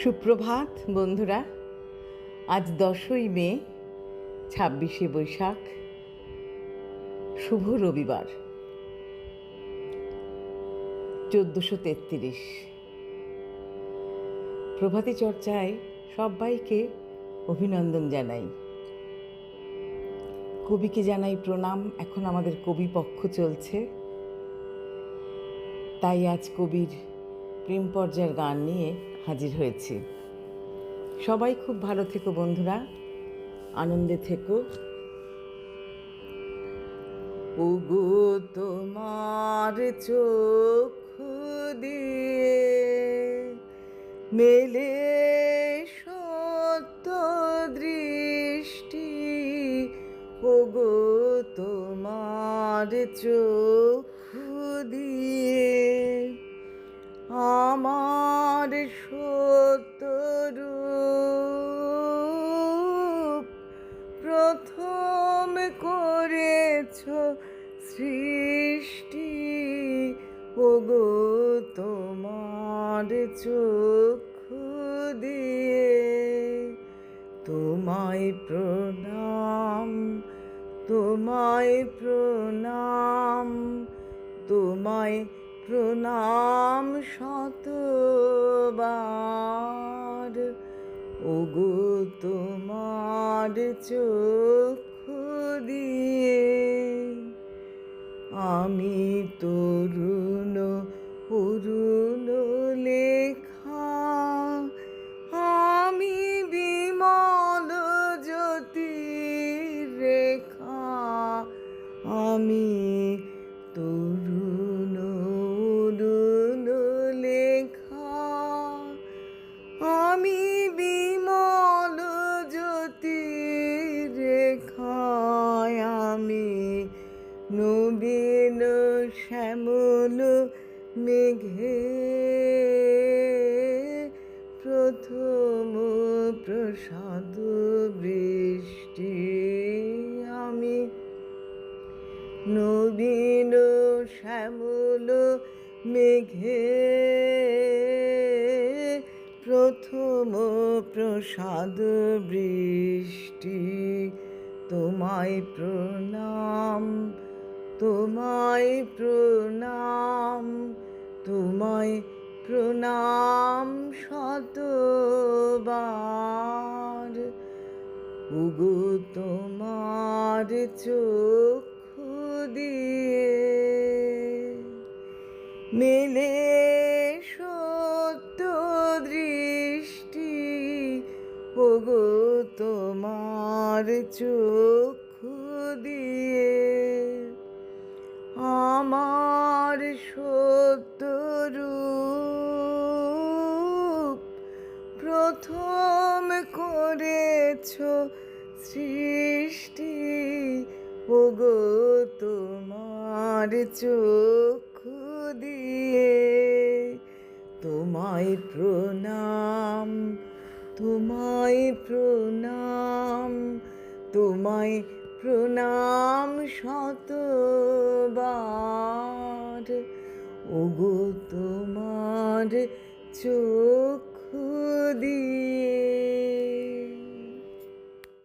সুপ্রভাত বন্ধুরা। আজ 10ই মে, 26শে বৈশাখ, শুভ রবিবার, 1433। প্রভাতী চর্চায় সবাইকে অভিনন্দন জানাই। কবিকে জানাই প্রণাম। এখন আমাদের কবি পক্ষ চলছে, তাই আজ কবির প্রেম পর্যায়ের গান নিয়ে হাজির হয়েছি। সবাই খুব ভালো থেকো বন্ধুরা, আনন্দে থেকো। ওগো তোমার চক্ষু দিয়ে মেলে সত্য দৃষ্টি, ওগো তোমার চক্ষু দিয়ে আমার সত্য রূপ প্রথম করেছ সৃষ্টি, ওগো তোমার চক্ষু দিয়ে তোমায় প্রণাম, তোমায় প্রণাম, তোমায় প্রণাম শতবার, ওগো তোমার চক্ষু দিয়ে আমি তরুণ অরুণ লেখা, আমি বিমল জ্যোতির রেখা, আমি তরুণ অরুণ লেখা, আমি বিমল জ্যোতির রেখায়, আমি নবীন শ্যামল মেঘে প্রথম প্রসাদ বৃষ্টি, আমি নবীন শ্যামল মেঘে প্রথম প্রসাদ বৃষ্টি, তোমায় প্রণাম, তোমায় প্রণাম, তোমায় প্রণাম শতবার, ওগো তোমার চক্ষু দিয়ে মেলে সত্য দৃষ্টি, ওগো তোমার চক্ষু দিয়ে আমার সত্য রূপ প্রথম করেছ সৃষ্টি, ওগো তোমার চক্ষু দিয়ে তোমায় প্রণাম, তোমায় প্রণাম, তোমায় প্রণাম শতবার, ওগো তোমার চক্ষু দিয়ে